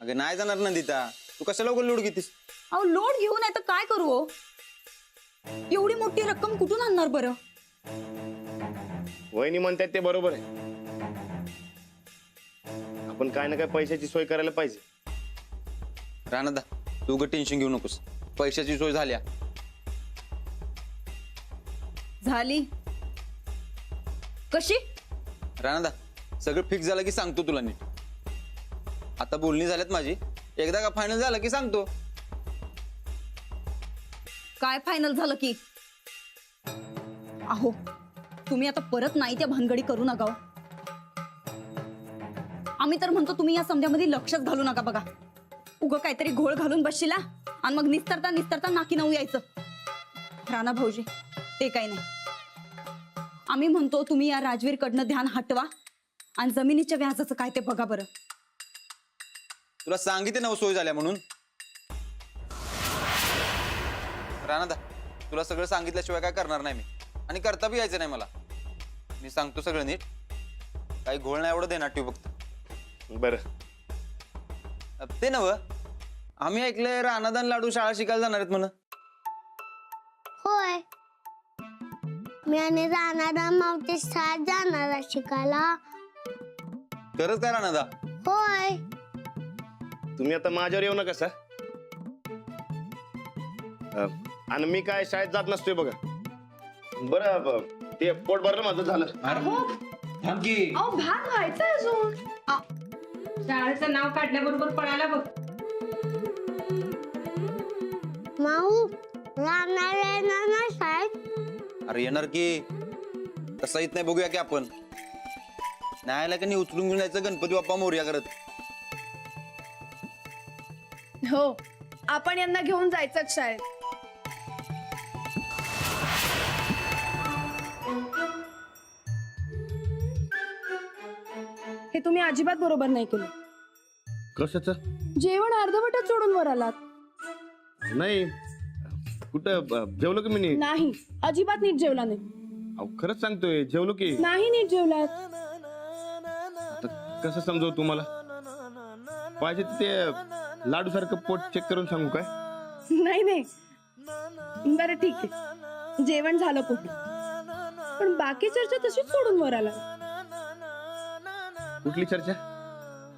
अगं नाही जाणार नंदिता, तू कशाला उगाच लोड घेतीस? अहो लोड घेऊन आहे तर काय करू हो? एवढी मोठी रक्कम कुठून आणणार बरं? वहिनी म्हणतात ते बरोबर आहे. आपण काय ना काय पैशाची सोय करायला पाहिजे. राणादा, तू उगाच टेन्शन घेऊ नकोस. पैशाची सोय झाल्या. झाली कशी? राणादा, सगळं फिक्स झालं की सांगतो तुला नीट. आता बोलणी झाल्यात माझी, एकदा का फायनल झालं की सांगतो. काय फायनल झालं की? अहो तुम्ही आता परत नाही त्या भानगडी करू नका हो. आम्ही तर म्हणतो तुम्ही या समजामध्ये लक्षच घालू नका बघा. उगं काहीतरी घोळ घालून बसशिला आणि मग निस्तरता निस्तरता नाकी नऊ यायचं. राणा भाऊजी, ते काही नाही. आम्ही म्हणतो तुम्ही या राजवीरकडनं ध्यान हटवा आणि जमिनीच्या व्याजाचं काय ते बघा बरं. तुला सांगितले ना सोय झाल्या म्हणून. राणादा, तुला सगळं सांगितल्याशिवाय काय करणार नाही मी, आणि करता बी यायचं नाही मला. मी सांगतो सगळं नीट. काही घोळ नाही एवढं देणार ठेव फक्त. बरं, ते नव, आम्ही ऐकलंय राणादान लाडू शाळा शिकायला जाणार आहेत म्हणून. होय, मी आणि राणादा मावती शाळेत जाणार आहे शिकायला. खरंच काय राणादा? होय. तुम्ही आता माझ्यावर येऊ नका सर. आणि मी काय शाळेत जात नसतोय बघा. बरं, ते पोट भरलं माझं झालं. अहो भात व्हायचं अजून. शाळेचं नाव काढल्याबरोबर पळायला बघ. माऊ, राणाला येणार ना शाळेत? अरे येणार की, तसा येत नाही बघूया की आपण. नाही आला की नाही उचलून घेऊन जायचं गणपती बाप्पा मोरया करत. हो, आपण यांना घेऊन जायचंच शाळेत. हे तुम्ही अजिबात बरोबर नाही केलं. कशाच? जेवण अर्धवटच सोडून वर आलात. नाही, कुठं जेवलो की मी नीट? नाही, अजिबात नीट जेवला नाही. अहो, खरंच सांगतोय, जेवलो की. नाही नीट जेवलात. आता कसं समजव तुम्हाला? पाहिजे ते लाडू सारखं पोट चेक करून सांगू काय? नाही नाही, बरं ठीक आहे, जेवण झालं पोटी, पण बाकी चर्चा तशीच सोडून वर आला. कुठली चर्चा?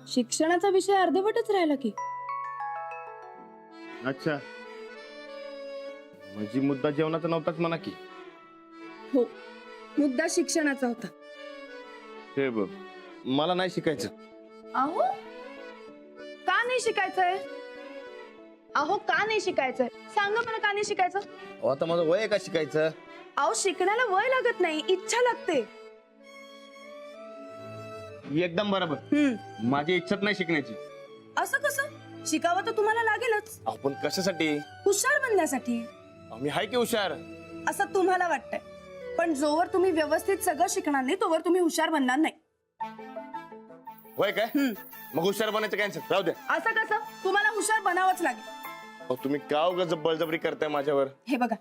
शिक्षणाचा विषय अर्धवटच राहिला की. अच्छा, म्हणजे मुद्दा जेवणाचा नव्हताच म्हणा की. हो, मुद्दा शिक्षणाचा होता. हे बघ, मला नाही शिकायचं. अहो, का नाही शिकायचंय? अहो, का नाही शिकायचंय? सांगा मला, का नाही शिकायचं? अहो, आता माझं वय आहे का शिकायचं? अहो, शिकण्याला वय लागत नाही, इच्छा लागते. एकदम बरोबर. माझी इच्छाच नाही शिकण्याची. असं कसं? शिकावं तर तुम्हाला लागेलच. अहो, पण कशासाठी? हुशार बनण्यासाठी. मी हाय की हुशार. असं तुम्हाला वाटतंय, पण जोवर तुम्ही व्यवस्थित सगळं शिकणार नाही तोवर तुम्ही हुशार बनणार नाही. वय काय? मग हुशार बनायचं कॅन्सल, राहू द्या. असं कसं? तुम्हाला हुशार बनावंच लागेल. अहो, तुम्ही का उगाच बळजबरी करताय माझ्यावर? हे बघा,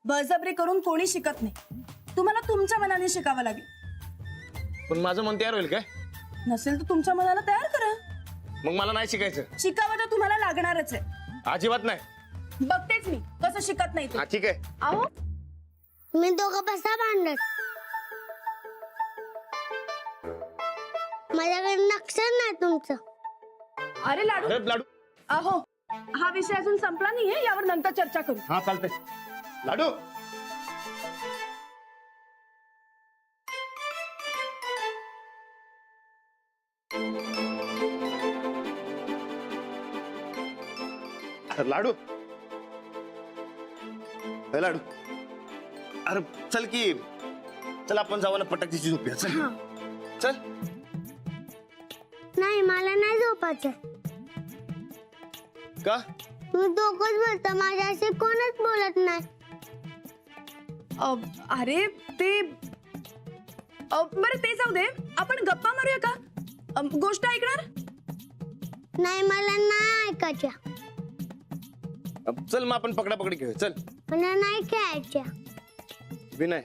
बळजबरी करून कोणी शिकत नाही. तुम्हाला तुमच्या मनाने शिकावं लागेल. पण माझं मन तयार होईल काय? नसेल तर तुमच्या मनाला तयार करा. मग मला नाही शिकायचं. शिकावं तर तुम्हाला लागणारच आहे. अजिबात नाही. बघतेच मी कसं शिकत नाही ते. हा, ठीक आहे. अहो, मी दोघं बसा भांडत. माझ्याकडे नक्षल नाही तुमचं. अरे लाडू, अरे लाडू. अहो, हा विषय अजून संपला नाहीये, यावर नंतर चर्चा करू. हा, चालतंय. लाडू. लाडू. हे लाडू. अरे चल की, चल आपण जाऊ ना पटाकीची झोपूया. चल चल. नाही, मला नाही झोपायचं. का? मी दोघंच बोलतो, माझ्याशी कोणच बोलत नाही. अरे ते बरं, ते जाऊ दे, आपण गप्पा मारूया का? गोष्ट ऐकणार? नाही, मला नाही ऐकायच्या. चल मग आपण पकडापकडी खेळू. चल. मला नाही खेळायच्या. विनय,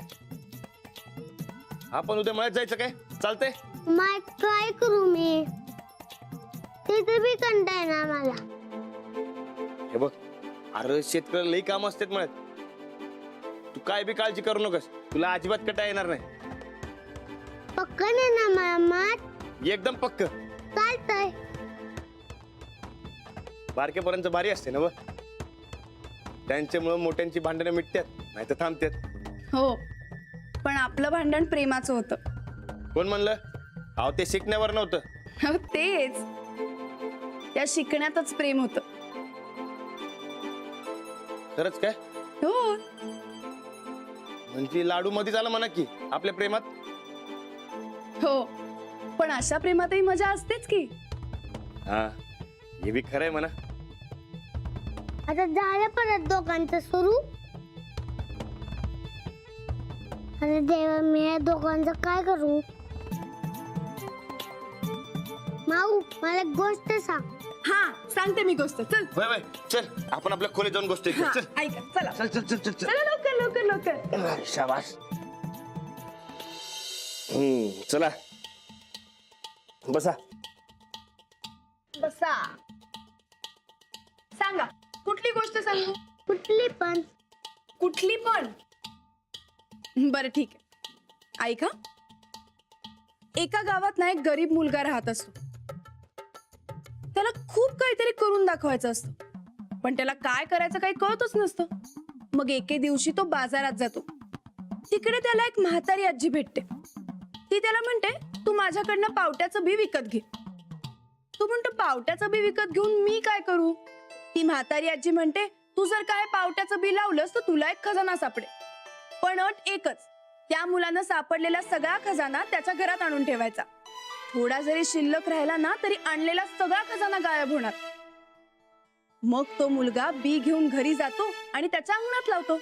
आपण उद्या मळ्यात जायचं काय? चालतंय? मग काय करू मी? तिथे बी कंटाळ येणार मला. हे बघ, अरे शेतकऱ्याला लई काम असतात म्हणत. तू काय बी काळजी करू नकोस, तुला अजिबात कटा येणार नाही. पक्क नाही ना मामात? एकदम पक्क. चालतंय. बारकेपर्यंत भारी असते ना बघ. त्यांच्यामुळे मोठ्यांची भांडणं मिटतात, नाही तर थांबतात. हो, पण आपलं भांडण प्रेमाचं होतं. कोण म्हणलं? अहो ते शिकण्यावर नव्हतं. हो, तेच. त्या शिकण्यातच प्रेम होतं. खरंच काय? हो. म्हणजे लाडू मध्ये झालं म्हणा की आपल्या प्रेमात. हो, पण अशा प्रेमातही मजा असतेच की. हा, हे बी खरंय म्हणा. आता झालं परत दोघांचं सुरू. अरे देवा, मी या दोघांचं काय करू? माऊ, मला एक गोष्ट सांग. हा, सांगते मी गोष्ट. चल होय होय, चल आपण आपल्या खोलीत जाऊन गोष्ट ऐकूया. हा, चल ऐका, चला चल चल चल चल चल. चला लवकर लवकर लवकर. शाबास. चला बसा. बसा. सांगा, कुठली गोष्ट सांगू? कुठली पण. कुठली पण. बरं ठीक आहे, ऐका. एका गावात ना एक गरीब मुलगा राहत असतो. त्याला खूप काहीतरी करून दाखवायचं असतं, पण त्याला काय करायचं काही कळतच नसतं. मग एके दिवशी तो बाजारात जातो. तिकडे त्याला एक म्हातारी आजी भेटते. ती त्याला म्हणते, तू माझ्याकडनं पावट्याचं बी विकत घे. तू म्हणतो, पावट्याचं बी विकत घेऊन मी काय करू? ती म्हातारी आजी म्हणते, तू जर काय पावट्याचं बी लावलंस तर तुला एक खजाना सापडे. पण अट एकच, त्या मुलानं सापडलेला सगळा खजाना त्याच्या घरात आणून ठेवायचा. थोडा जरी शिल्लक राहिला ना तरी आणलेला सगळा खजाना गायब होणार. मग तो मुलगा बी घेऊन घरी जातो आणि त्याच्या अंगणात लावतो.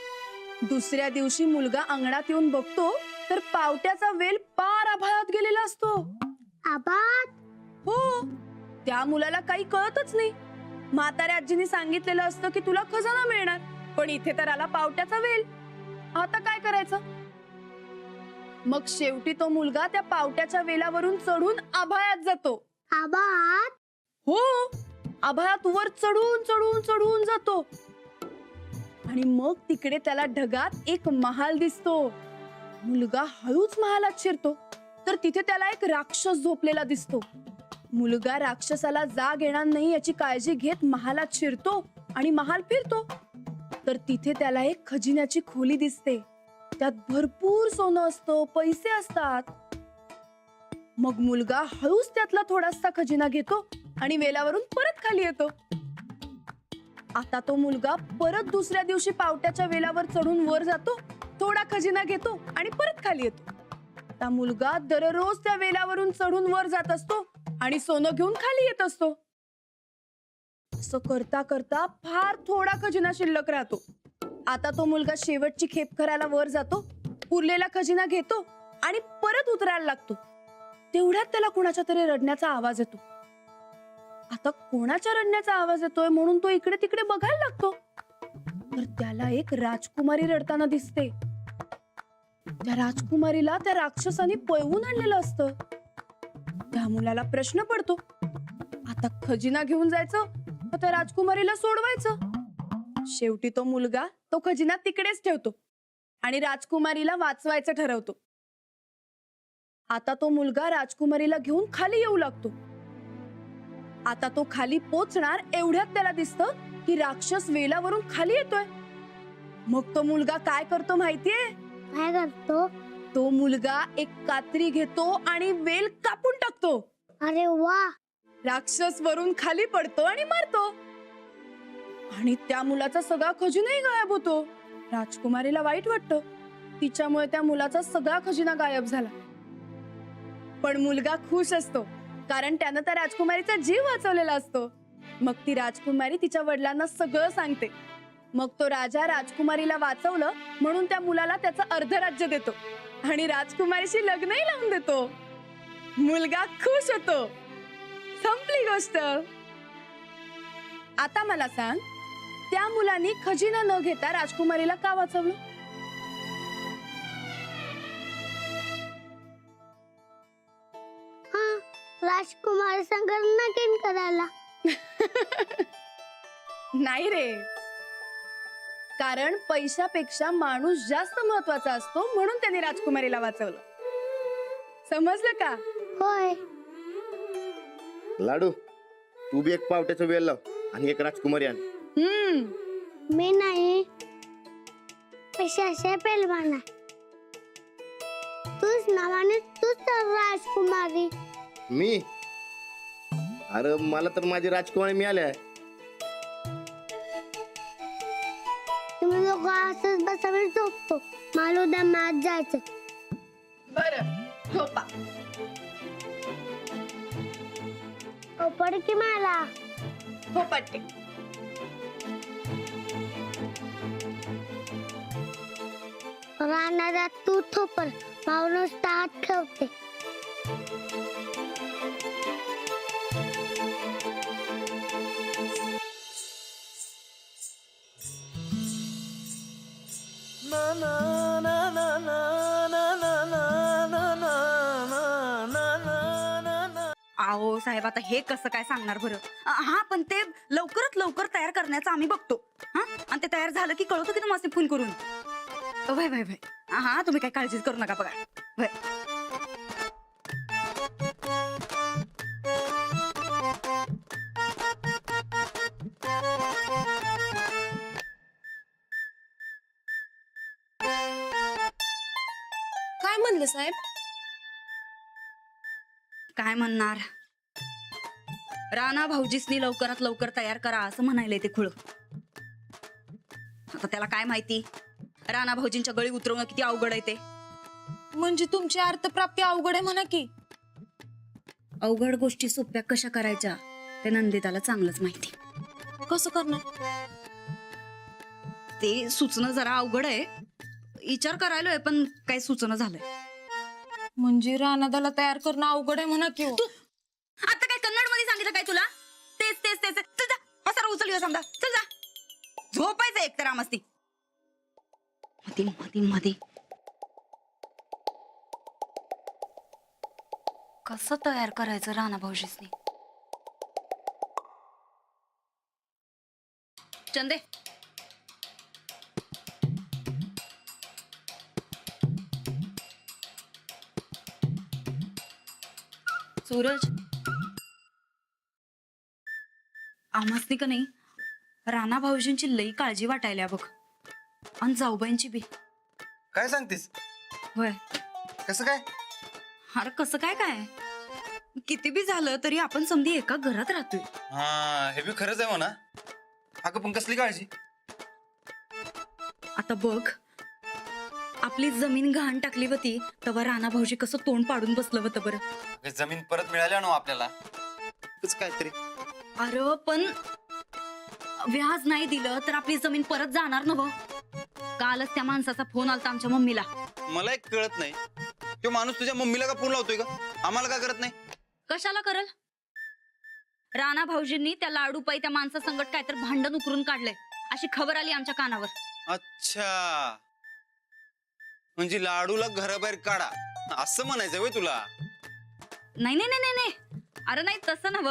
दुसऱ्या दिवशी मुलगा अंगणात येऊन बघतो तर पावट्याचा वेल पार आभाळात गेलेला असतो. आबात. हो, त्या मुलाला काही कळतच नाही. म्हाताऱ्या आजीने सांगितलेलं असतं की तुला खजाना मिळणार, पण इथे तर आला पावट्याचा वेल. आता काय करायचं? मग शेवटी तो मुलगा त्या पावट्याच्या वेलावरून चढून आभाळात जातो. आबात. हो, आभाळात वर चढून चढून चढून जातो. आणि मग तिकडे त्याला ढगात एक महाल दिसतो. मुलगा हळूच महालात शिरतो तर तिथे त्याला एक राक्षस झोपलेला दिसतो. मुलगा राक्षसाला जाग येणार नाही याची काळजी घेत महालात शिरतो आणि महाल फिरतो. तर तिथे त्याला एक खजिन्याची खोली दिसते. त्यात भरपूर सोनं असतं, पैसे असतात. मग मुलगा हळूच त्यातला थोडासा खजिना घेतो आणि वेलावरून परत खाली येतो. आता तो मुलगा परत दुसऱ्या दिवशी पावट्याच्या वेलावर चढून वर जातो, थोडा खजिना घेतो आणि परत खाली येतो. आता मुलगा दररोज त्या वेलावरून चढून वर जात असतो आणि सोनं घेऊन खाली येत असतो. असं करता करता फार थोडा खजिना शिल्लक राहतो. आता तो मुलगा शेवटची खेप करायला वर जातो, उरलेला खजिना घेतो आणि परत उतरायला लागतो. तेवढ्यात त्याला कोणाच्या तरी रडण्याचा आवाज येतो. आता कोणाच्या रडण्याचा आवाज येतोय म्हणून तो इकडे तिकडे बघायला लागतो. तर त्याला एक राजकुमारी रडताना दिसते. त्या राजकुमारीला त्या राक्षसाने पळवून आणलेलं असतं. त्या मुलाला प्रश्न पडतो, आता खजिना घेऊन जायचं का त्या राजकुमारीला सोडवायचं? शेवटी तो मुलगा तो खजिना तिकडेच ठेवतो आणि राजकुमारीला वाचवायचं ठरवतो. आता तो मुलगा राजकुमारीला घेऊन खाली येऊ लागतो. आता तो खाली पोचणार एवढ्यात त्याला दिसतं की राक्षस वेलावरून खाली येतोय. मग तो मुलगा काय करतो माहितीये? काय करतो? तो मुलगा एक कात्री घेतो आणि वेल कापून टाकतो. अरे वा. राक्षस वरून खाली पडतो आणि मरतो. आणि त्या मुलाचा सगळा खजिनाही गायब होतो. राजकुमारीला वाईट वाटतं, तिच्यामुळे त्या मुलाचा सगळा खजिना गायब झाला. पण मुलगा खुश असतो कारण त्यानं त्या राजकुमारीचा जीव वाचवलेला असतो. मग ती राजकुमारी तिच्या वडिलांना सगळं सांगते. मग तो राजा राजकुमारीला वाचवलं म्हणून त्या मुलाला त्याचं अर्धराज्य देतो आणि राजकुमारीशी लग्नही लावून देतो. मुलगा खुश होतो. संपली गोष्ट. आता मला सांग, त्या मुलांनी खजिना न घेता राजकुमारीला का वाचवलं? हा, राजकुमार संग नकीन करायला. नाही रे, कारण पैशापेक्षा माणूस जास्त महत्वाचा असतो म्हणून त्यांनी राजकुमारीला वाचवलं. समजलं का? होय. लाडू, तू बी एक पावट्याचा वेळ लाव आणि एक राजकुमारी आण. मी नाही, पैशाचे पेलवान आहे. तूच नावाने तूच तर राजकुमारी. मी? अरे मला तर माझी राजकुमारी मिळाली आहे. तुम्ही लोक असंच बसा, मी झोपतो. मला उद्या मॅच जायचं. बरं, झोपा. पड की मला. झोपाटे. राहणारा तू थोपर, माणूस हात ठेवते. आहो साहेब, आता हे कसं काय सांगणार बरं? हा, पण ते लवकरात लवकर तयार करण्याचं आम्ही बघतो. हा, आणि ते तयार झालं की कळवतो की तुम्हाला फोन करून. भाई भाई भाई, हा तुम्ही काही काळजीच करू नका बघा. भाई. काय म्हणले साहेब? काय म्हणणार, राणा भाऊजीसनी लवकरात लवकर तयार करा असं म्हणायलंय ते खुळ. आता त्याला काय माहिती राणा भाऊजींच्या गळी उतरवणं किती अवघड आहे ते. म्हणजे तुमची अर्थप्राप्ती अवघड आहे म्हणा की. अवघड गोष्टी सोप्या कशा करायच्या ते नंदिताला चांगलंच माहिती. कसं करणार? ते सुचणं जरा अवघड आहे. विचार करायलोय पण काही सुचणं झालंय. म्हणजे रानादाला तयार करणं अवघड आहे म्हणा की. आता काय कन्नड मध्ये सांगितलं काय तुला? तेच तेच तेच. चल जा, पसारा उचल समजा. चल जा, झोपायचं एक तर मस्ती मध्ये मध्ये मध्ये. कसं तयार करायचं राणा भाऊजीसनी? चंदे, सूरज, आमसनी का नाही राणा भाऊजींची लई काळजी वाटायला बघ, आणि जाऊबाईंची बी. काय सांगतेस? होय. कसं काय? अरे कसं काय काय, किती बी झालं तरी आपण समधी एका घरात राहतोय. हा, हे बी खरंच आहे म्हणा. अगं पण कसली काळजी? आता बघ, आपली जमीन गहाण टाकली होती तेव्हा राणा भाऊजी कसं तोंड पाडून बसलं होतं बरं. अगं, जमीन परत मिळाली ना आपल्याला, काहीतरी. अरे पण व्याज नाही दिलं तर आपली जमीन परत जाणार नव. कालच त्या माणसाचा फोन आलता आमच्या मम्मीला. मला एक कळत नाही, तो माणूस तुझ्या मम्मीला का फोन लावतोय का? आम्हाला का करत नाही? कशाला करल? राणा भाऊजींनी त्या लाडू पाई त्या माणसा संकट काय तर भांडण उकरून काढलंय अशी खबर आली आमच्या कानावर. अच्छा, म्हणजे लाडूला घराबाहेर काढा असं म्हणायचंय होय तुला? नाही नाही नाही नाही, अरे नाही तसं नव.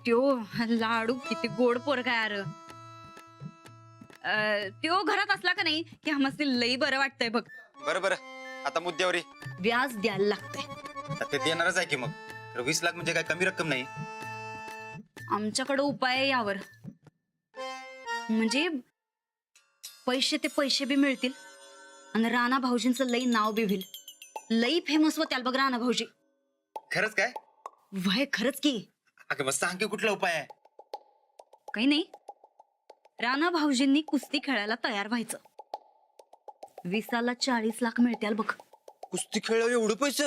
त्यो लाडू किती गोड पोरगा आहे. अरे त्यो घरात असला का नाही की आम्हाला लई बरं वाटतंय बघ. बरं बरं, आता मुद्द्यावर ये. व्याज द्यायला लागतंय. आता ते देणारच आहे की मग. 20 लाख म्हणजे काय कमी रक्कम नाही. आमच्याकडे उपाय आहे यावर. म्हणजे पैसे ते पैसे बी मिळतील आणि राणा भाऊजींचं लई नाव बी होईल. लई फेमस होत्याल बघ राणा भाऊजी. खरंच काय? वय खरंच की. अगं मग सांग की कुठला उपाय आहे? काही नाही, राणा भाऊजींनी कुस्ती खेळायला तयार व्हायचं. 20ला 40 लाख मिळतील बघ. कुस्ती खेळल्यावर एवढं पैसे?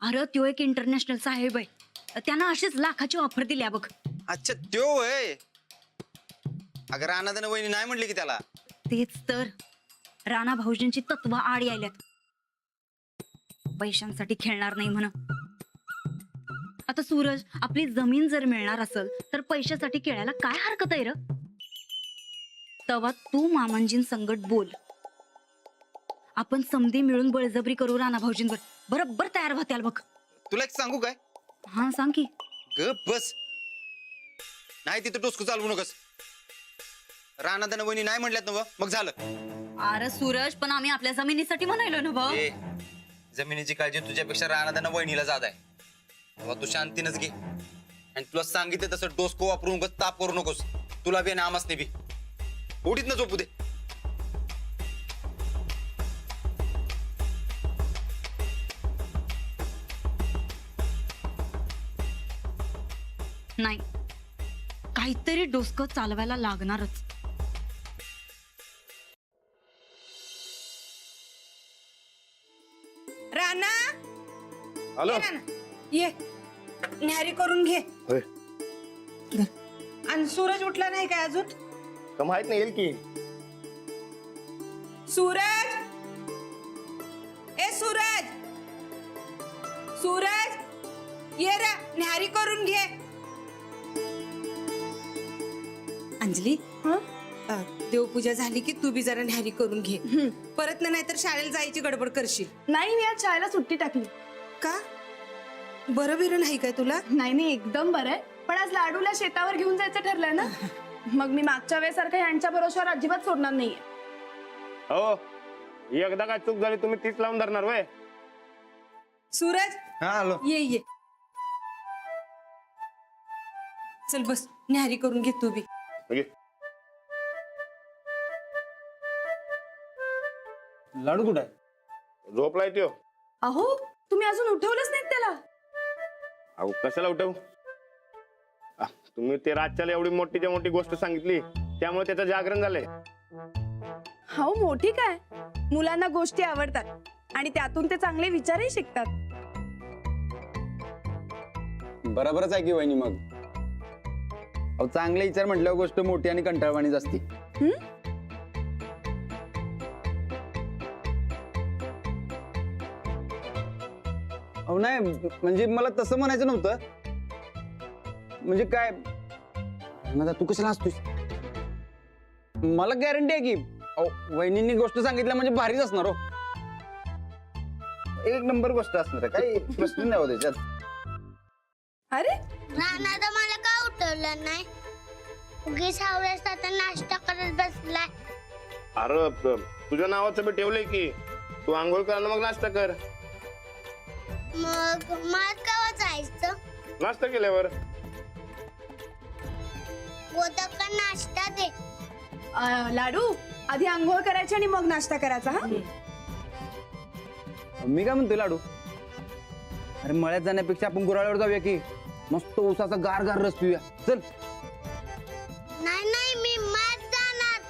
अरे त्यो एक इंटरनॅशनल साहेब आहे, त्यानं अशीच लाखाची ऑफर दिल्या बघ. अच्छा त्यो होय. अगं राणादानं वहिनी नाही म्हणली की त्याला? तेच तर, राणा भाऊजींची तत्व आड यायल्यात. पैशांसाठी खेळणार नाही म्हण. आता सूरज, आपली जमीन जर मिळणार असेल तर पैशासाठी खेळायला काय हरकत आहे र? तवा तू मामांजीं संगट बोल. आपण समधी मिळून बळजबरी करू राणा भाऊजींवर. बरोबर तयार होत्याल बघ. तुला एक सांगू काय? हा सांग की. ग बस. नाही तिथं टोचकू चालवू नकस. रानादानं वहिनी नाही म्हणल्यात ना मग झालं. अरे सूरज, पण आम्ही आपल्या जमिनीसाठी म्हणायलो ना भाऊ. ए, जमिनीची काळजी तुझ्यापेक्षा रानादानं वहिनीला जात आहे. तेव्हा तू शांतीनच घे. आणि तुला सांगितलं तसं डोसको वापरून उगाच ताप करू नकोस. तुला बी आणि आमासने बी. उडीत न झोपू दे. नाही, काहीतरी डोसकं चालवायला लागणारच. राणा, हॅलो. ये राणा, ये न्यारी करून घे. होय. आणि सूरज उठला नाही काय अजून? का माहित नाही येईल की. सूरज, ए सूरज, सूरज, ये रे न्यारी करून घे. अंजली, देवपूजा झाली की तू बी जरा न्यारी करून घे. परत नाही तर शाळेला जायची गडबड करशील. नाही, मी आज शाळेला सुट्टी टाकली. का? बरं बिरं नाही काय तुला? नाही, एकदम बरं आहे. पण आज लाडूला शेतावर घेऊन जायचं ठरलंय ना. मग मी मागच्या वेळेसारखं यांच्या भरोश्यावर अजिबात सोडणार नाहीये. हो, एकदा काय चूक झाली तुम्ही तीच लावून धरणार वय. सूरज, हा आलो. ये चल बस न्यारी करून घे तू बी. लाडू कुठं आहे? झोपलाय त्यो. अहो, तुम्ही अजून उठवलंच नाहीत त्याला. अहो कशाला उठवू? तुम्ही ते रातच्याला एवढी मोठीच्या मोठी गोष्ट सांगितली त्यामुळे त्याचं जागरण झालंय. हो, मोठी काय, मुलांना गोष्टी आवडतात आणि त्यातून ते चांगले विचारही शिकतात. बरोबरच आहे की वहिनी. मग अहो चांगले विचार म्हटल्यावर गोष्ट मोठी आणि कंटाळवाणीच असते. अहो नाही, म्हणजे मला तसं म्हणायचं नव्हतं. म्हणजे काय ना, तू कशाला असतोस? मला गॅरंटी आहे की वहिनींनी गोष्ट सांगितल्या म्हणजे भारीच असणार. हो, एक नंबर गोष्ट असणार आहे. काही प्रश्न नाही हो त्याच्यात. अरे, राणा मला का उठवलं नाही? उगीच हावऱ्यास आता नाश्ता करत बसलाय. अरे तुझ्या नावाचं बी ठेवलंय की तू आंघोळ कर मग नाश्ता कर. मग मला केव्हा जायचं? नाश्ता केल्यावर. गोदका नाश्ता दे. लाडू, आधी आंघोळ करायची आणि मग नाश्ता करायचा. हा, मी काय म्हणतोय लाडू, अरे मळ्यात जाण्यापेक्षा आपण गुराळ्यावर जाऊया की. मस्त ऊसाचा गार गार रस पिऊया. चल. नाही मी मत जाणार.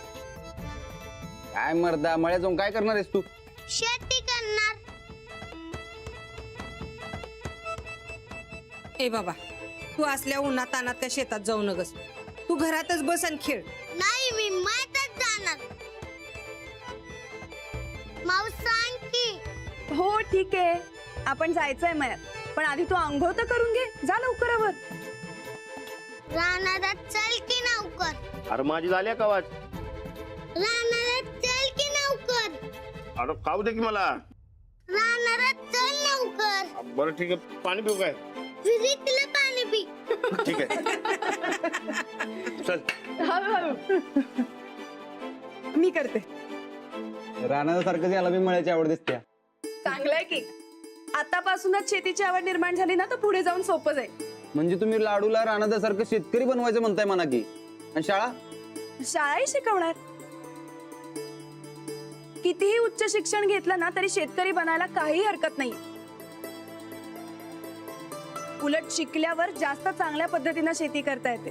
काय मर्दा, मळ्यात जाऊन काय करणार आहेस तू? शेती करणार. ए बाबा, तू असल्या उन्हात तानात त्या शेतात जाऊ नगस. तू घरातच बस आणि खेळ. नाही मी मतच जाणार. माऊ सांग की. हो ठीक आहे, आपण जायचंय मयात, पण आधी तू आंघोळ तर करून घे. जा लवकरावर. रानाला चल की लवकर. अरे माझी झाली का वाच? रानाला चल की लवकर. अरे खाऊ दे की मला. रानाला चल लवकर. बरं ठीक आहे, पाणी पिऊ काय? विहिरीतलं पाणी पी. ठीक आहे, चल. हळूहळू. मी करते. रानासारखं याला मी मळ्याची आवड दिसते. चांगलंय की आतापासूनच शेतीची आवड निर्माण झाली ना, तर पुढे जाऊन सोपं जाईल. म्हणजे तुम्ही लाडूला रानादासारखं शेतकरी बनवायचं म्हणताय म्हणा की. आणि शाळा शाळाही शिकवणार. कितीही उच्च शिक्षण घेतलं ना तरी शेतकरी बनायला काही हरकत नाही. उलट शिकल्यावर जास्त चांगल्या पद्धतीने शेती करता येते.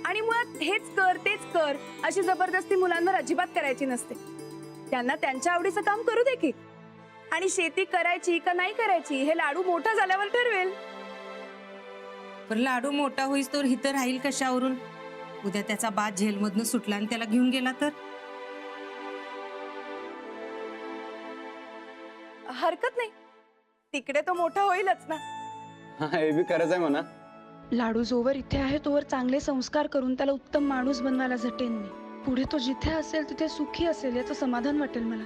आणि मुळात हेच कर तेच कर अशी जबरदस्ती मुलांवर अजिबात करायची नसते. त्यांना त्यांच्या आवडीचं काम करू दे की. आणि शेती करायची का नाही करायची हे लाडू मोठा झाल्यावर ठरवेल. पण लाडू मोठा होईस तर इथं राहील कशावरून? उद्या त्याचा बाद जेलमधनं सुटला आणि त्याला घेऊन गेला तर? हरकत नाही, तिकडे तो मोठा होईलच ना. हा, हे बी खरंच आहे म्हणा. लाडू जोवर इथे आहे तोवर चांगले संस्कार करून त्याला उत्तम माणूस बनवायला झटेन मी. पुढे तो जिथे असेल तिथे सुखी असेल याचं समाधान वाटेल मला.